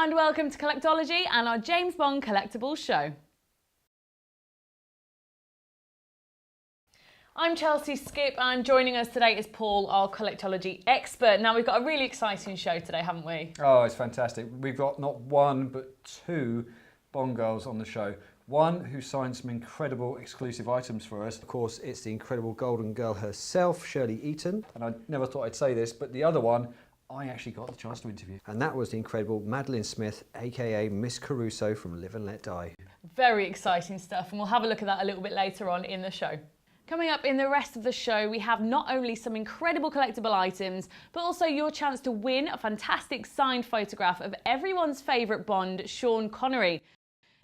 and welcome to Collectology and our James Bond Collectables Show. I'm Chelsea Skip and joining us today is Paul, our Collectology expert. Now we've got a really exciting show today, haven't we? Oh, it's fantastic. We've got not one but two Bond girls on the show. One who signed some incredible exclusive items for us. Of course, it's the incredible Golden Girl herself, Shirley Eaton. And I never thought I'd say this, but the other one, I actually got the chance to interview. And that was the incredible Madeline Smith, aka Miss Caruso from Live and Let Die. Very exciting stuff, and we'll have a look at that a little bit later on in the show. Coming up in the rest of the show, we have not only some incredible collectible items, but also your chance to win a fantastic signed photograph of everyone's favourite Bond, Sean Connery.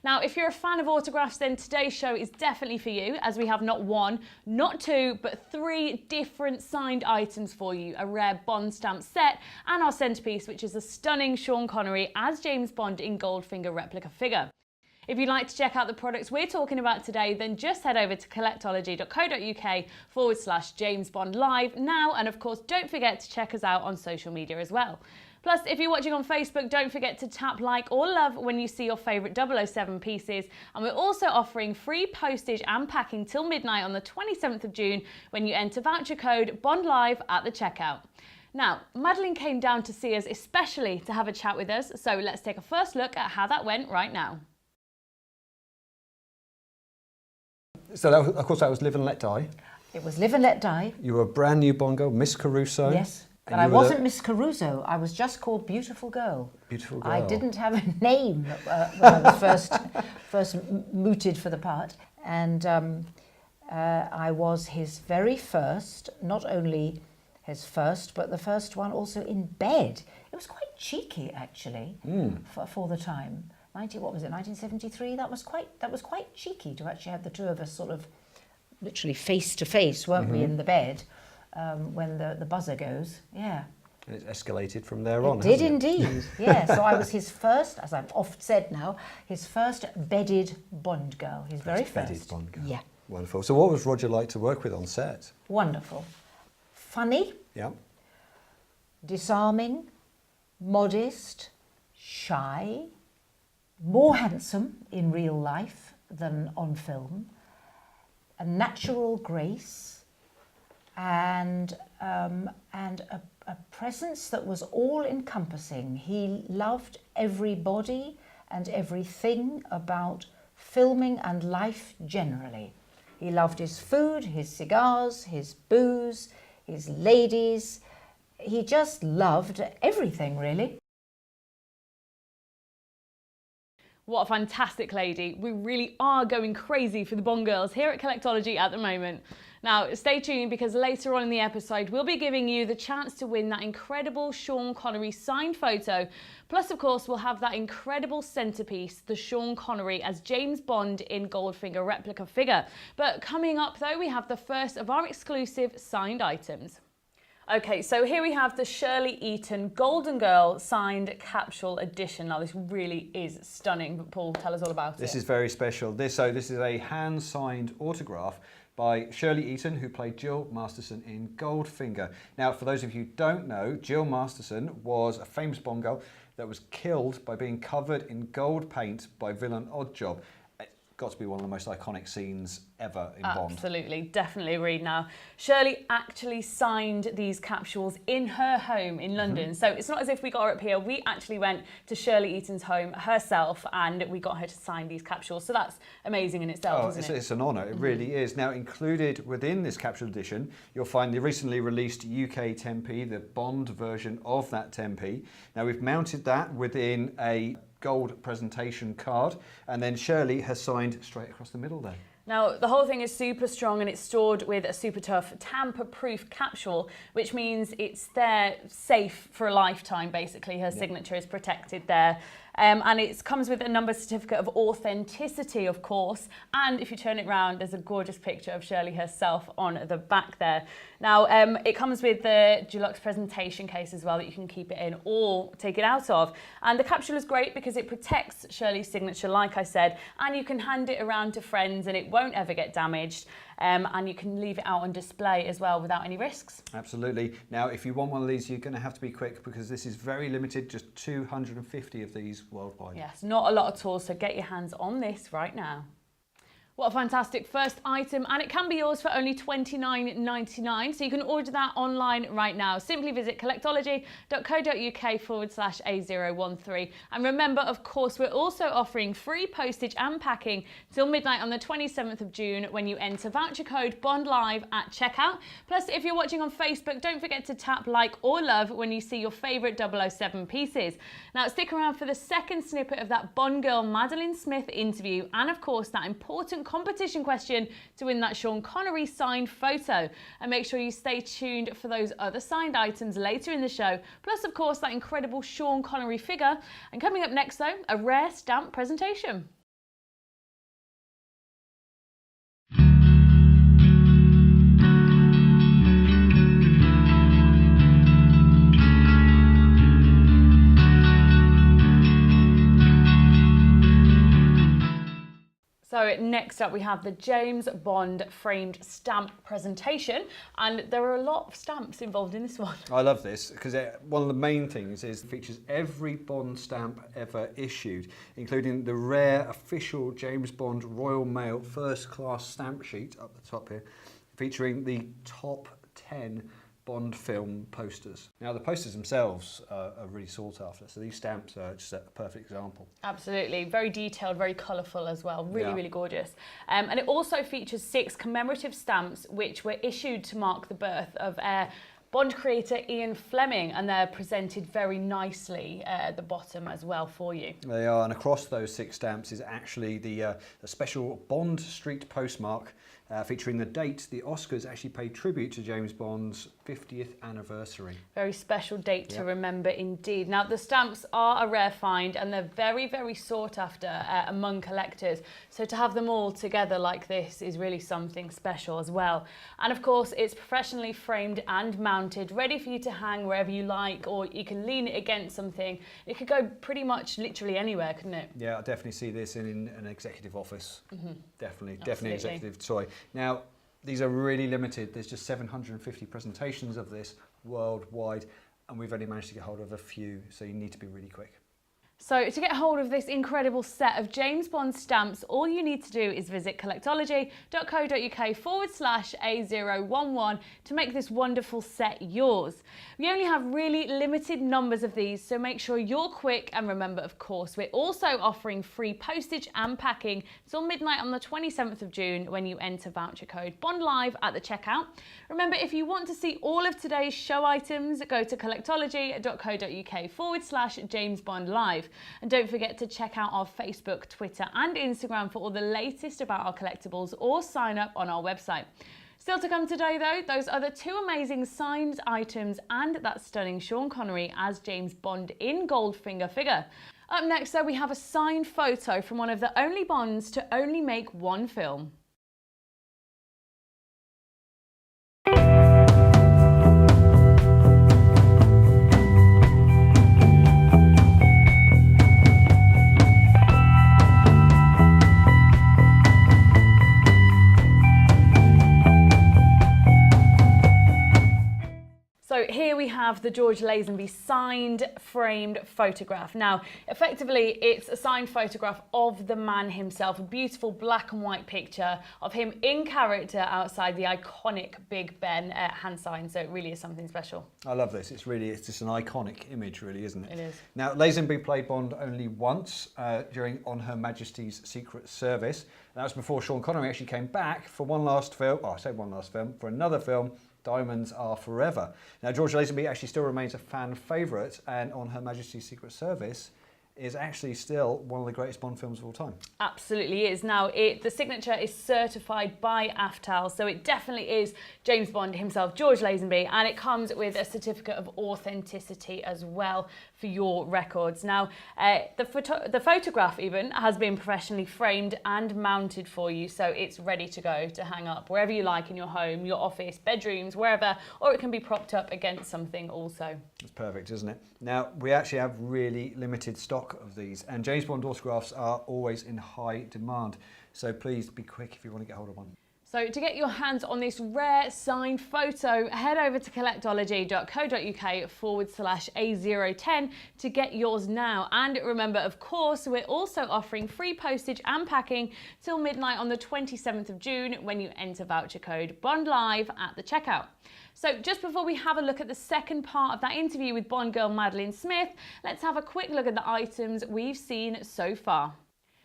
Now, if you're a fan of autographs, then today's show is definitely for you, as we have not one, not two, but three different signed items for you. A rare Bond stamp set and our centrepiece, which is a stunning Sean Connery as James Bond in Goldfinger replica figure. If you'd like to check out the products we're talking about today, then just head over to collectology.co.uk/James Bond Live now. And of course, don't forget to check us out on social media as well. Plus, if you're watching on Facebook, don't forget to tap like or love when you see your favourite 007 pieces. And we're also offering free postage and packing till midnight on the 27th of June when you enter voucher code BONDLIVE at the checkout. Now, Madeleine came down to see us especially to have a chat with us. So let's take a first look at how that went right now. So, of course, that was Live and Let Die. It was Live and Let Die. You were a brand new Bond girl, Miss Caruso. Yes, but I wasn't Miss Caruso. I was just called Beautiful Girl. Beautiful Girl. I didn't have a name when I was first mooted for the part. And I was his very first, not only his first, but the first one also in bed. It was quite cheeky, actually, for the time. What was it, 1973? That was quite cheeky to actually have the two of us sort of literally face to face, weren't we, in the bed when the buzzer goes. Yeah. And it escalated from there on. It did indeed. Yeah. So I was his first, as I've oft said now, his first bedded Bond girl. His very first. Bedded Bond girl. Yeah. Wonderful. So what was Roger like to work with on set? Wonderful. Funny. Yeah. Disarming. Modest. Shy. More handsome in real life than on film, a natural grace, and a presence that was all-encompassing. He loved everybody and everything about filming and life generally. He loved his food, his cigars, his booze, his ladies. He just loved everything, really. What a fantastic lady. We really are going crazy for the Bond girls here at Collectology at the moment. Now, stay tuned because later on in the episode, we'll be giving you the chance to win that incredible Sean Connery signed photo. Plus, of course, we'll have that incredible centrepiece, the Sean Connery as James Bond in Goldfinger replica figure. But coming up, though, we have the first of our exclusive signed items. Okay, so here we have the Shirley Eaton Golden Girl signed capsule edition. Now, this really is stunning, but Paul, tell us all about it. This is very special. This is a hand-signed autograph by Shirley Eaton, who played Jill Masterson in Goldfinger. Now, for those of you who don't know, Jill Masterson was a famous Bond girl that was killed by being covered in gold paint by villain Oddjob. Got to be one of the most iconic scenes ever in Bond. Absolutely, definitely agreed. Now, Shirley actually signed these capsules in her home in London. So it's not as if we got her up here. We actually went to Shirley Eaton's home herself and we got her to sign these capsules. So that's amazing in itself, isn't it? It's an honour, it really is. Now, included within this capsule edition, you'll find the recently released UK Tempie, the Bond version of that Tempie. Now, we've mounted that within a gold presentation card, and then Shirley has signed straight across the middle there. Now, the whole thing is super strong and it's stored with a super tough tamper-proof capsule, which means it's there safe for a lifetime, basically. Her signature is protected there. And it comes with a number certificate of authenticity, of course. And if you turn it around, there's a gorgeous picture of Shirley herself on the back there. Now, it comes with the deluxe presentation case as well that you can keep it in or take it out of. And the capsule is great because it protects Shirley's signature, like I said, and you can hand it around to friends and it won't ever get damaged, and you can leave it out on display as well without any risks. Absolutely. Now, if you want one of these, you're going to have to be quick because this is very limited, just 250 of these worldwide. Yes, not a lot at all, so get your hands on this right now. What a fantastic first item, and it can be yours for only $29.99, so you can order that online right now. Simply visit collectology.co.uk/A013. And remember, of course, we're also offering free postage and packing till midnight on the 27th of June when you enter voucher code BONDLIVE at checkout. Plus, if you're watching on Facebook, don't forget to tap like or love when you see your favourite 007 pieces. Now, stick around for the second snippet of that Bond Girl Madeline Smith interview, and of course, that important competition question to win that Sean Connery signed photo. And make sure you stay tuned for those other signed items later in the show, plus of course that incredible Sean Connery figure. And coming up next though, a rare stamp presentation. So next up we have the James Bond framed stamp presentation, and there are a lot of stamps involved in this one. I love this because one of the main things is it features every Bond stamp ever issued, including the rare official James Bond Royal Mail first class stamp sheet up the top here, featuring the top 10 Bond film posters. Now the posters themselves are really sought after, so these stamps are just a perfect example. Absolutely, very detailed, very colourful as well, really gorgeous. And it also features 6 commemorative stamps which were issued to mark the birth of Bond creator Ian Fleming, and they're presented very nicely at the bottom as well for you. They are, and across those 6 stamps is actually the special Bond Street postmark featuring the date the Oscars actually paid tribute to James Bond's 50th anniversary. Very special date to remember indeed. Now the stamps are a rare find and they're very sought after among collectors. So to have them all together like this is really something special as well. And of course it's professionally framed and mounted, ready for you to hang wherever you like, or you can lean it against something. It could go pretty much literally anywhere, couldn't it? Yeah, I definitely see this in an executive office. Definitely Absolutely. an executive toy. Now, these are really limited. There's just 750 presentations of this worldwide, and we've only managed to get hold of a few, so you need to be really quick. So to get hold of this incredible set of James Bond stamps, all you need to do is visit collectology.co.uk/A011 to make this wonderful set yours. We only have really limited numbers of these, so make sure you're quick. And remember, of course, we're also offering free postage and packing till midnight on the 27th of June when you enter voucher code BONDLIVE at the checkout. Remember, if you want to see all of today's show items, go to collectology.co.uk/JamesBondLive. And don't forget to check out our Facebook, Twitter and Instagram for all the latest about our collectibles, or sign up on our website. Still to come today though, those other 2 amazing signed items and that stunning Sean Connery as James Bond in Goldfinger figure. Up next though, we have a signed photo from one of the only Bonds to only make one film. So here we have the George Lazenby signed framed photograph. Now, effectively, it's a signed photograph of the man himself, a beautiful black and white picture of him in character outside the iconic Big Ben hand sign. So it really is something special. I love this. It's just an iconic image, really, isn't it? It is. Now, Lazenby played Bond only once on Her Majesty's Secret Service. And that was before Sean Connery actually came back for one last film. Oh, I say one last film, for another film, Diamonds Are Forever. Now, George Lazenby actually still remains a fan favourite, and On Her Majesty's Secret Service is actually still one of the greatest Bond films of all time. Absolutely is. Now, the signature is certified by AFTAL, so it definitely is James Bond himself, George Lazenby, and it comes with a certificate of authenticity as well for your records. Now, the photograph even has been professionally framed and mounted for you, so it's ready to go to hang up wherever you like in your home, your office, bedrooms, wherever, or it can be propped up against something also. It's perfect, isn't it? Now, we actually have really limited stock stock of these. And James Bond autographs are always in high demand. So please be quick if you want to get hold of one. So to get your hands on this rare signed photo, head over to collectology.co.uk/A010 to get yours now. And remember, of course, we're also offering free postage and packing till midnight on the 27th of June when you enter voucher code BONDLIVE at the checkout. So just before we have a look at the second part of that interview with Bond Girl Madeline Smith, let's have a quick look at the items we've seen so far.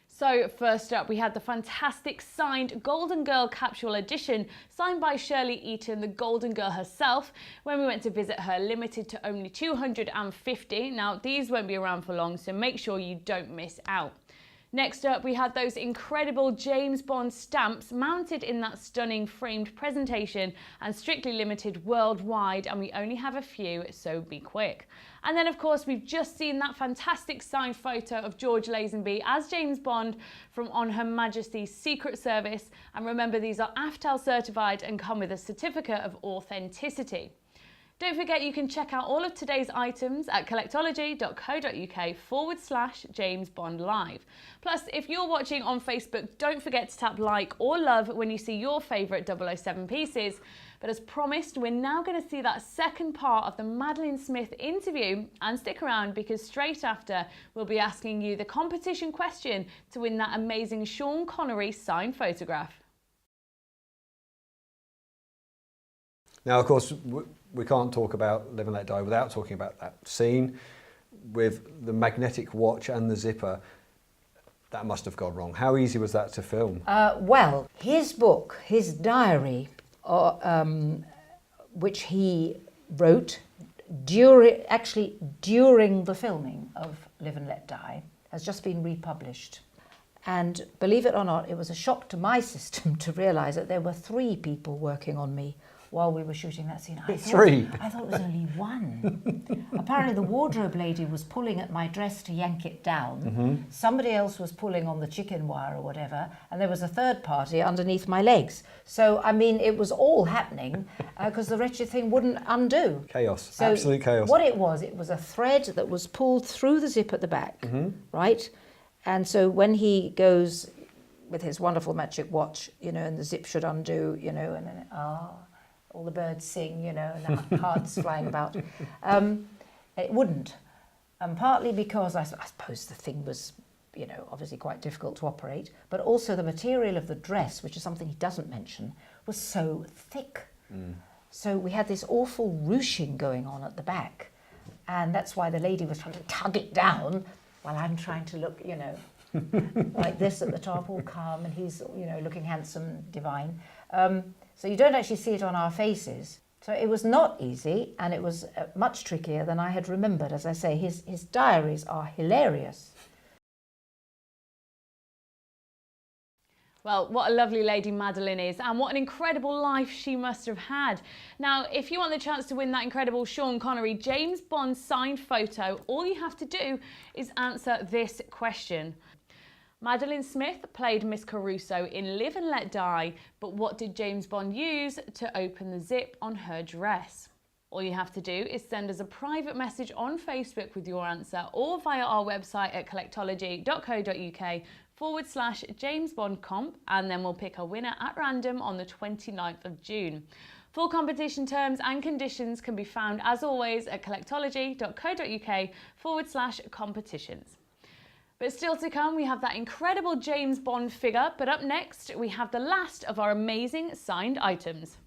So first up, we had the fantastic signed Golden Girl Capsule edition, signed by Shirley Eaton, the Golden Girl herself, when we went to visit her, limited to only 250. Now, these won't be around for long, so make sure you don't miss out. Next up, we had those incredible James Bond stamps mounted in that stunning framed presentation and strictly limited worldwide, and we only have a few, so be quick. And then, of course, we've just seen that fantastic signed photo of George Lazenby as James Bond from On Her Majesty's Secret Service. And remember, these are AFTAL certified and come with a certificate of authenticity. Don't forget you can check out all of today's items at collectology.co.uk/James Bond Live. Plus, if you're watching on Facebook, don't forget to tap like or love when you see your favourite 007 pieces. But as promised, we're now going to see that second part of the Madeline Smith interview, and stick around because straight after we'll be asking you the competition question to win that amazing Sean Connery signed photograph. Now, of course, we can't talk about Live and Let Die without talking about that scene with the magnetic watch and the zipper. That must have gone wrong. How easy was that to film? Well, his book, his diary, which he wrote during the filming of Live and Let Die, has just been republished. And believe it or not, it was a shock to my system to realise that there were 3 people working on me while we were shooting that scene. I thought it was only 1. Apparently the wardrobe lady was pulling at my dress to yank it down. Somebody else was pulling on the chicken wire or whatever, and there was a third party underneath my legs. So, I mean, it was all happening because the wretched thing wouldn't undo. Chaos, so absolute chaos. What it was a thread that was pulled through the zip at the back, right? And so when he goes with his wonderful magic watch, you know, and the zip should undo, you know, and then, all the birds sing, you know, and the hearts flying about. It wouldn't. And partly because I suppose the thing was, you know, obviously quite difficult to operate, but also the material of the dress, which is something he doesn't mention, was so thick. So we had this awful ruching going on at the back. And that's why the lady was trying to tug it down while I'm trying to look, you know, like this at the top, all calm, and he's, you know, looking handsome, divine. So you don't actually see it on our faces. So it was not easy, and it was much trickier than I had remembered. As I say, his diaries are hilarious. Well, what a lovely lady Madeleine is, and what an incredible life she must have had. Now, if you want the chance to win that incredible Sean Connery James Bond signed photo, all you have to do is answer this question. Madeline Smith played Miss Caruso in Live and Let Die, but what did James Bond use to open the zip on her dress? All you have to do is send us a private message on Facebook with your answer, or via our website at collectology.co.uk/James Bond Comp, and then we'll pick a winner at random on the 29th of June. Full competition terms and conditions can be found, as always, at collectology.co.uk/competitions. But still to come, we have that incredible James Bond figure, but up next, we have the last of our amazing signed items.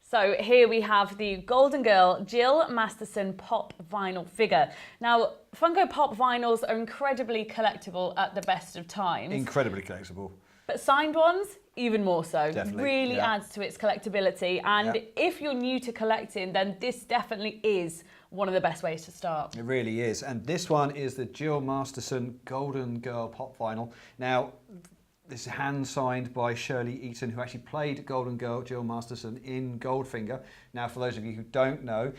So here we have the Golden Girl Jill Masterson pop vinyl figure. Now, Funko Pop vinyls are incredibly collectible at the best of times. Incredibly collectible. But signed ones, even more so. Definitely, Really adds to its collectability. And if you're new to collecting, then this definitely is one of the best ways to start. It really is. And this one is the Jill Masterson Golden Girl pop vinyl. Now, this is hand-signed by Shirley Eaton, who actually played Golden Girl Jill Masterson in Goldfinger. Now, for those of you who don't know,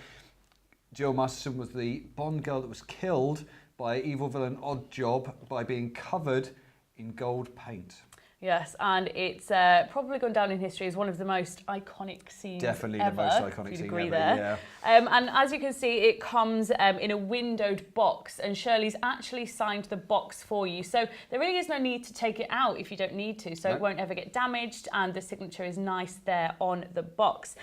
Jill Masterson was the Bond girl that was killed by evil villain Oddjob by being covered in gold paint. Yes, and it's probably gone down in history as one of the most iconic scenes Definitely ever. the most iconic scene agree ever, there. yeah. And as you can see, it comes in a windowed box, and Shirley's actually signed the box for you. So there really is no need to take it out if you don't need to, so it won't ever get damaged, and the signature is nice there on the box.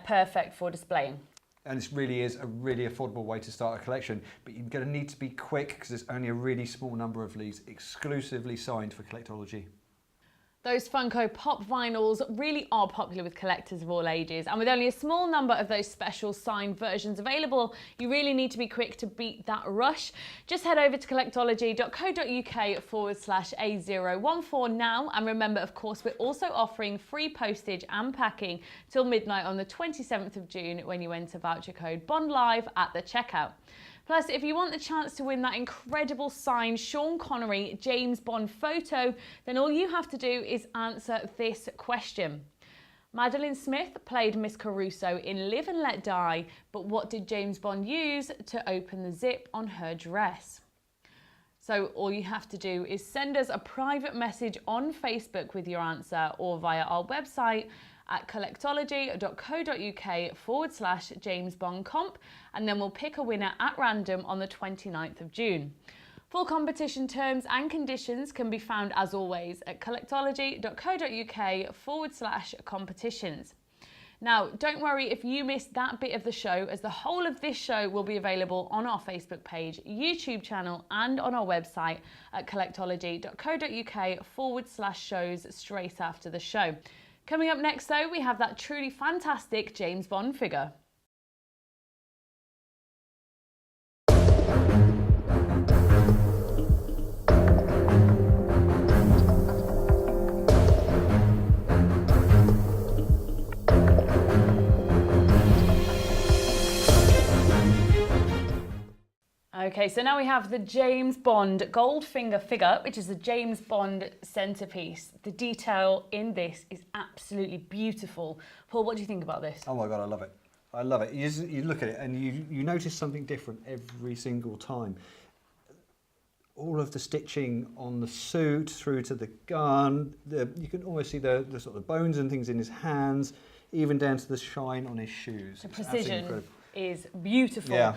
Perfect for displaying. And this really is a really affordable way to start a collection, but you're going to need to be quick because there's only a really small number of these exclusively signed for Collectology. Those Funko Pop vinyls really are popular with collectors of all ages, and with only a small number of those special signed versions available, you really need to be quick to beat that rush. Just head over to collectology.co.uk/A014 now, and remember, of course, we're also offering free postage and packing till midnight on the 27th of June when you enter voucher code BONDLIVE at the checkout. Plus, if you want the chance to win that incredible signed Sean Connery James Bond photo, then all you have to do is answer this question. Madeline Smith played Miss Caruso in Live and Let Die, but what did James Bond use to open the zip on her dress? So all you have to do is send us a private message on Facebook with your answer, or via our website at collectology.co.uk/JamesBondComp, and then we'll pick a winner at random on the 29th of June. Full competition terms and conditions can be found, as always, at collectology.co.uk/competitions. Now, don't worry if you missed that bit of the show, as the whole of this show will be available on our Facebook page, YouTube channel, and on our website at collectology.co.uk/shows straight after the show. Coming up next, though, we have that truly fantastic James Bond figure. Okay, so now we have the James Bond Goldfinger figure, which is the James Bond centerpiece. The detail in this is absolutely beautiful. Paul, what do you think about this? Oh my God, I love it. I love it. You look at it and you notice something different every single time. All of the stitching on the suit through to the gun, you can always see the sort of bones and things in his hands, even down to the shine on his shoes. The precision incredible. Is beautiful. Yeah.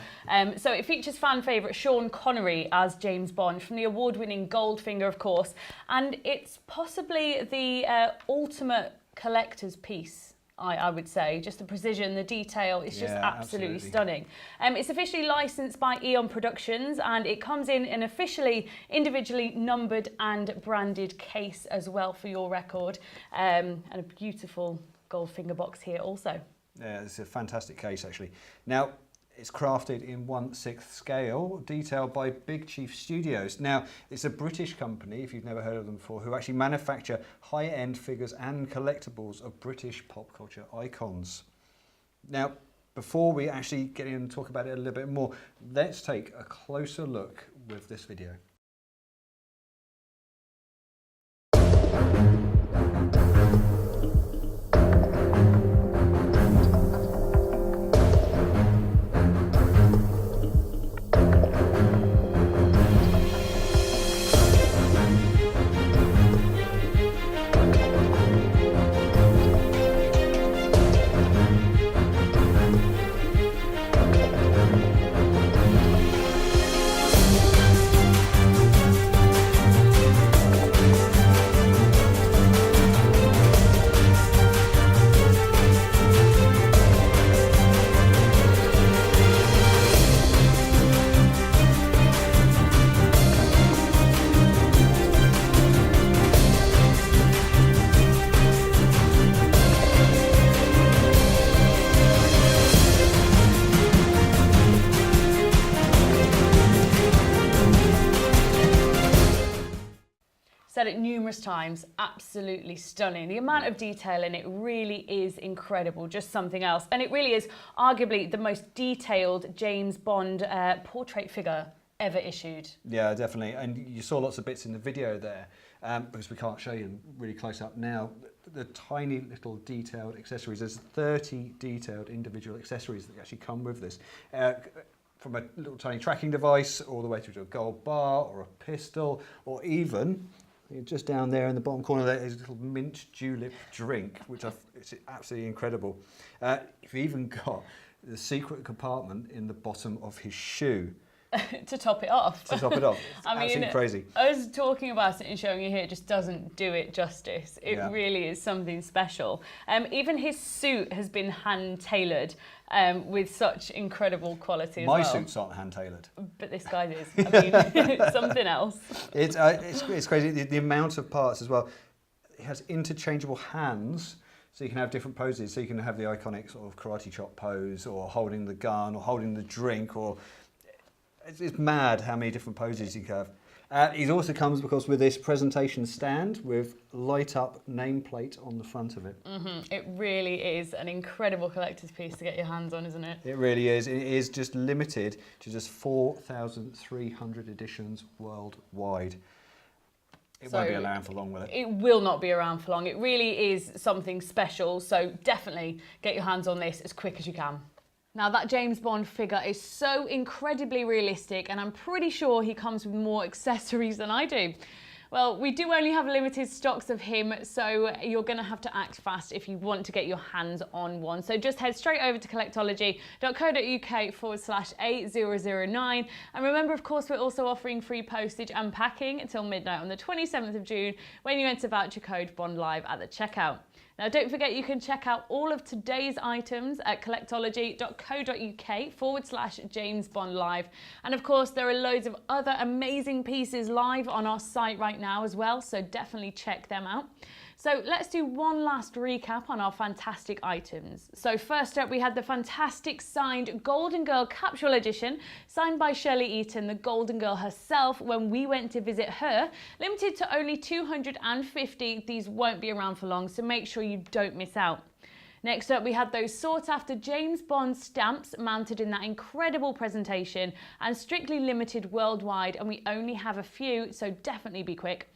So it features fan favourite Sean Connery as James Bond from the award-winning Goldfinger, of course, and it's possibly the ultimate collector's piece, I would say. Just the precision, the detail, it's just absolutely stunning. It's officially licensed by Eon Productions, and it comes in an officially individually numbered and branded case as well for your record, and a beautiful Goldfinger box here also. Yeah, it's a fantastic case, actually. Now, it's crafted in 1/6 scale, detailed by Big Chief Studios. Now, it's a British company, if you've never heard of them before, who actually manufacture high-end figures and collectibles of British pop culture icons. Now, before we actually get in and talk about it a little bit more, let's take a closer look with this video. Said it numerous times, absolutely stunning. The amount of detail in it really is incredible, just something else. And it really is arguably the most detailed James Bond portrait figure ever issued. Yeah, definitely. And you saw lots of bits in the video there, because we can't show you really close up now. The tiny little detailed accessories. There's 30 detailed individual accessories that actually come with this. From a little tiny tracking device all the way through to a gold bar or a pistol, or even just down there in the bottom corner there is a little mint julep drink, which it's absolutely incredible. You've even got the secret compartment in the bottom of his shoe. To top it off. To top it off. It's I mean, absolutely crazy. Us talking about it and showing you here just doesn't do it justice. It really is something special. Even his suit has been hand-tailored with such incredible quality as well. My suits aren't hand-tailored. But this guy's is. I mean, it's something else. It's crazy, the amount of parts as well. It has interchangeable hands, so you can have different poses. So you can have the iconic sort of karate chop pose, or holding the gun, or holding the drink, or... It's mad how many different poses you can have. It also comes, because, with this presentation stand with light-up nameplate on the front of it. It really is an incredible collector's piece to get your hands on, isn't it? It really is. It is just limited to just 4,300 editions worldwide. It won't be around for long, will it? It will not be around for long. It really is something special, so definitely get your hands on this as quick as you can. Now, that James Bond figure is so incredibly realistic, and I'm pretty sure he comes with more accessories than I do. Well, we do only have limited stocks of him, so you're going to have to act fast if you want to get your hands on one. So just head straight over to collectology.co.uk/8009. And remember, of course, we're also offering free postage and packing until midnight on the 27th of June when you enter voucher code BONDLIVE at the checkout. Now, don't forget you can check out all of today's items at collectology.co.uk/James Bond Live. And of course, there are loads of other amazing pieces live on our site right now as well, so definitely check them out. So let's do one last recap on our fantastic items. So first up, we had the fantastic signed Golden Girl Capsule Edition, signed by Shirley Eaton, the Golden Girl herself, when we went to visit her. Limited to only 250. These won't be around for long, so make sure you don't miss out. Next up, we had those sought-after James Bond stamps mounted in that incredible presentation and strictly limited worldwide, and we only have a few, so definitely be quick.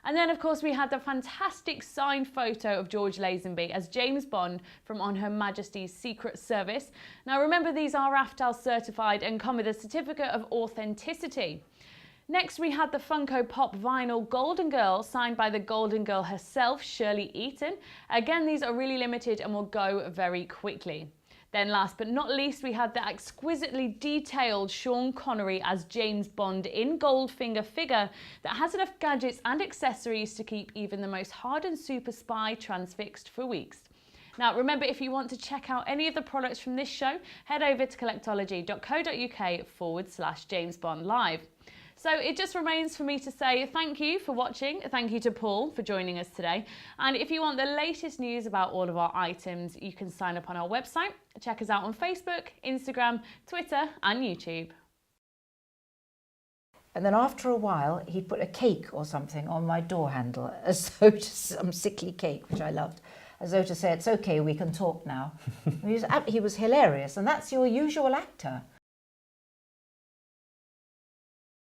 And then, of course, we had the fantastic signed photo of George Lazenby as James Bond from On Her Majesty's Secret Service. Now, remember, these are AFTAL certified and come with a certificate of authenticity. Next, we had the Funko Pop vinyl Golden Girl, signed by the Golden Girl herself, Shirley Eaton. Again, these are really limited and will go very quickly. Then last but not least, we had the exquisitely detailed Sean Connery as James Bond in Goldfinger figure that has enough gadgets and accessories to keep even the most hardened super spy transfixed for weeks. Now, remember, if you want to check out any of the products from this show, head over to collectology.co.uk/James Bond Live. So it just remains for me to say thank you for watching. Thank you to Paul for joining us today. And if you want the latest news about all of our items, you can sign up on our website. Check us out on Facebook, Instagram, Twitter, and YouTube. And then after a while, he put a cake or something on my door handle, as though to some sickly cake, which I loved, as though to say, it's okay, we can talk now. He was hilarious, and that's your usual actor.